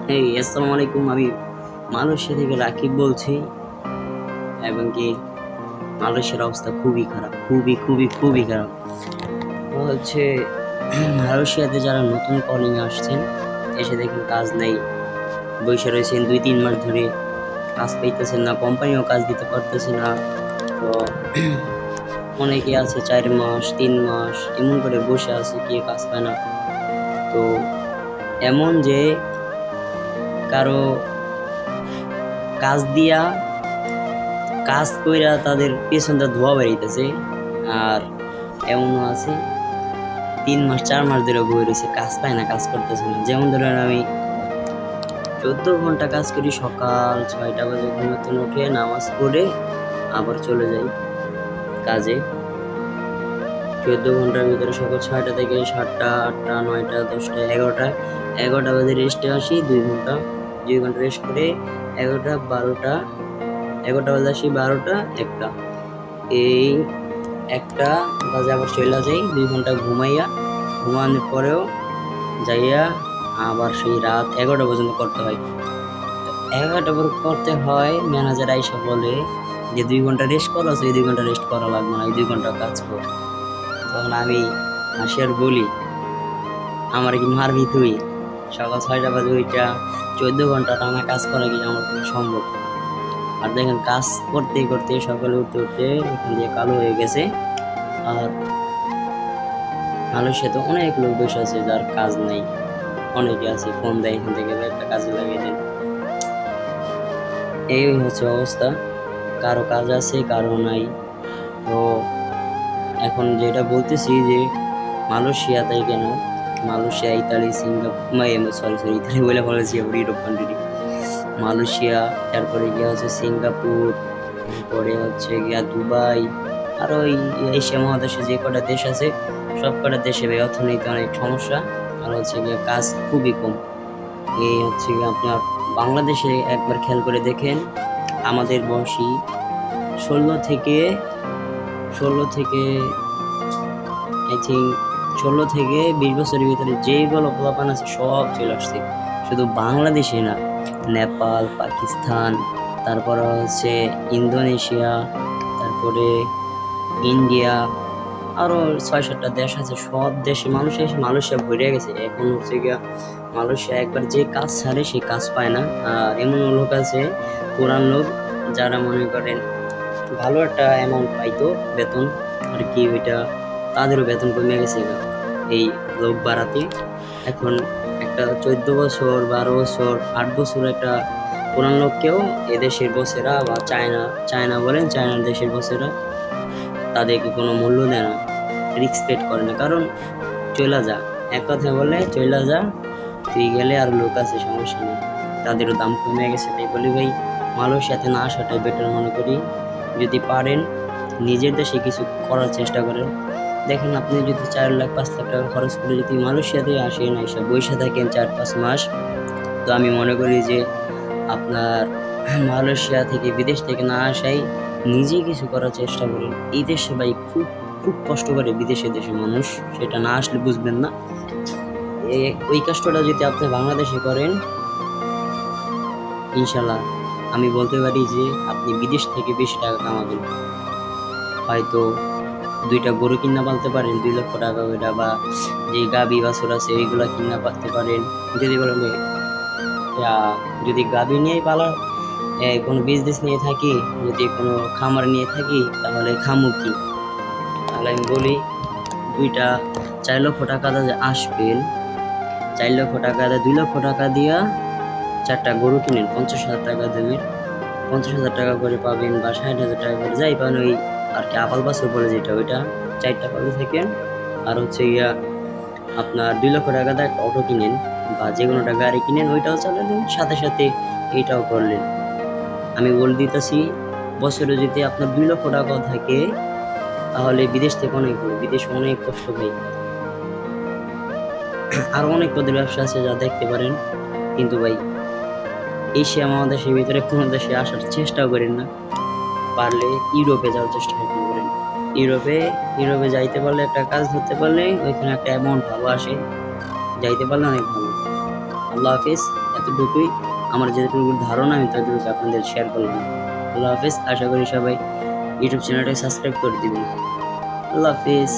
আসসালামু আলাইকুম। আমি মালয়েশিয়া থেকে রাকিব বলছি এবং কি মালয়েশিয়ার অবস্থা খুবই খারাপ। খুবই খারাপ। তো হচ্ছে মালয়েশিয়াতে যারা নতুন কলিং আসছেন, এসে দেখেন কাজ নাই। বইসা রয়েছেন ২-৩ মাস ধরে, কাজ পাইতেছেন না, কোম্পানিও কাজ দিতে পারতেছে না। তো অনেকে আছে ৪ মাস, ৩ মাস এমন করে বসে আছে, কেউ কাজ পায় না। তো এমন যে কারো কাজ দিয়া কাজ কইরা তাদের পেছনটা ধোয়া বেরিতেছে, আর এমনও আছে ৩ মাস ৪ মাস ধরে বই রয়েছে, কাজ পায় না, কাজ করতেছে না। যেমন ধরেন আমি ১৪ ঘন্টা কাজ করি, সকাল ৬টা বাজে ঘুমাতে উঠে নামাজ পড়ে আবার চলে যাই কাজে। ১৪ ঘন্টার ভিতরে সকাল ৬টা থেকে ৭টা ৮টা ৯টা ১০টা ১১টা বাজে রেস্টে আসি ২ ঘন্টা রেস্ট করে ১১টা ১২টা ১১টা বাজে আসি ১২টা ১টা এই ১টা বাজে আবার চইলা যাই ২ ঘন্টা ঘুমানোর পরেও যাইয়া আবার সেই রাত ১১টা পর্যন্ত করতে হয়। ১১টা পর করতে হয়, ম্যানেজার আইসা বলে যে ২ ঘন্টা রেস্ট করো, এই ২ ঘন্টা রেস্ট করা লাগবে না, এই ২ ঘন্টা কাজ কর। তখন আমি হাসি আর বলি, আমার কি মারবি তুই? সকাল ৬টা বাজে ওইটা ১৪ ঘন্টা টানা কাজ করা কি আমার পক্ষে সম্ভব? আর দেখেন কাজ করতে সকালে উঠতে এখান দিয়ে কালো হয়ে গেছে। আর মালয়েশিয়াতে অনেক লোক বসে আছে যার কাজ নাই। অনেকে আছে ফোন দেয় এখান থেকে একটা কাজে লাগিয়ে দেন। এই হচ্ছে অবস্থা, কারো কাজ আছে কারো নাই। তো এখন যেটা বলতেছি যে মালয়েশিয়াতে কেন, মালয়েশিয়া ইতালি সরি ইতালি বলে বলেছি, ইউরোপ কান্ট্রি। মালয়েশিয়া, তারপরে গিয়া হচ্ছে সিঙ্গাপুর, তারপরে হচ্ছে গিয়া দুবাই, আরো এই এশিয়া মহাদেশে যে কটা দেশ আছে সব কটা দেশে অর্থনীতি অনেক সমস্যা, আর হচ্ছে গিয়া কাজ খুবই কম। এই হচ্ছে গিয়ে আপনার বাংলাদেশে একবার খেয়াল করে দেখেন, আমাদের বয়সী ১৬ থেকে আই থিঙ্ক ১৬ থেকে ২০ বছরের ভিতরে যেগুলো পোলাপান আছে সব চলে আসছে। শুধু বাংলাদেশে না, নেপাল, পাকিস্তান, তারপরে হচ্ছে ইন্দোনেশিয়া, তারপরে ইন্ডিয়া, আরও ৬-৭টা দেশ আছে। সব দেশে মানুষ এসে মালয়েশিয়া ভরে গেছে। এখন হচ্ছে গিয়া মালয়েশিয়া একবার যে কাজ ছাড়ে সে কাজ পায় না। আর এমন লোক আছে, পুরান লোক, যারা মনে করেন ভালো একটা অ্যামাউন্ট পাইতো বেতন, আর কি ওইটা তাদেরও বেতন কমে গেছে এই লোক বাড়াতে। এখন একটা ১৪ বছর ১২ বছর ৮ বছর একটা পুরান লোককেও এদেশের বসেরা বা চায়না বলেন, চায়নার দেশের বসেরা তাদেরকে কোনো মূল্য দেয় না, রেসপেক্ট করে না। কারণ চইলা যা, এক কথায় বলে চইলা যা, তুই গেলে আর লোক আছে সমস্যা নেই। তাদেরও দাম কমে গেছে। তাই বলি ভাই, মালয়েশিয়াতে না আসাটাই বেটার মনে করি। যদি পারেন নিজের দেশে কিছু করার চেষ্টা করেন। দেখেন আপনি যদি ৪ লাখ ৫ লাখ টাকা খরচ করে যদি মালয়েশিয়াতে আসেন, এসে বইসা থাকেন ৪-৫ মাস, তো আমি মনে করি যে আপনার মালয়েশিয়া থেকে বিদেশ থেকে না আসাই নিজে কিছু করার চেষ্টা করেন। এই দেশে ভাই খুব কষ্ট করে বিদেশে দেশের মানুষ, সেটা না আসলে বুঝবেন না। ওই কষ্টটা যদি আপনি বাংলাদেশে করেন, ইনশাল্লাহ আমি বলতে পারি যে আপনি বিদেশ থেকে বেশি টাকা কামাবেন। হয়তো ২টা গরু কিনা পালতে পারেন ২ লক্ষ টাকা ওইটা, বা যে গাভী বাছুর আছে ওইগুলা কিনা পালতে পারেন। যদি বলেন যদি গাভী নিয়েই পালা কোনো বিজনেস নিয়ে থাকি, যদি কোনো খামার নিয়ে থাকি, তাহলে খামু কি? তাহলে আমি বলি ২টা ৪ লক্ষ টাকা আসবেন, ৪ লক্ষ টাকা ২ লক্ষ টাকা দিয়া ৪টা গরু কিনেন, ৫০,০০০ টাকা দেবেন, ৫০,০০০ টাকা করে পাবেন বা ৬০,০০০ টাকা করে যাই পান, ওই আর কি আপাল বাছুর বলে যেটা, ওইটা ৪টা পালতে থাকেন। আর হচ্ছে গিয়া আপনার ২ লক্ষ টাকা দিয়ে একটা অটো কিনেন বা যে কোনো একটা গাড়ি কিনেন, ওইটাও চালালেন, সাথে এইটাও করলেন। আমি বলে দিতেছি, বছরে যদি আপনার ২ লক্ষ টাকাও থাকে, তাহলে বিদেশ থেকে অনেক ভালো। বিদেশে অনেক কষ্ট পাই, আরো অনেক পদের ব্যবসা আছে যা দেখতে পারেন। কিন্তু ভাই এশিয়া মহাদেশের ভিতরে কোনো দেশে আসার চেষ্টাও করেন না, পারলে ইউরোপে যাওয়ার চেষ্টা করেন। ইউরোপে যাইতে পারলে, একটা কাজ ধরতে পারলে ওইখানে একটা অ্যামাউন্ট ভালো আসে, যাইতে পারলে অনেক ভালো। আমি আল্লাহ হাফিজ। এতটুকুই আমার যেটুকু ধারণা আমি ততটুকু আপনাদের শেয়ার করলাম। আল্লাহ হাফিজ। আশা করি সবাই ইউটিউব চ্যানেলটাকে সাবস্ক্রাইব করে দিবেন। আল্লাহ হাফিজ।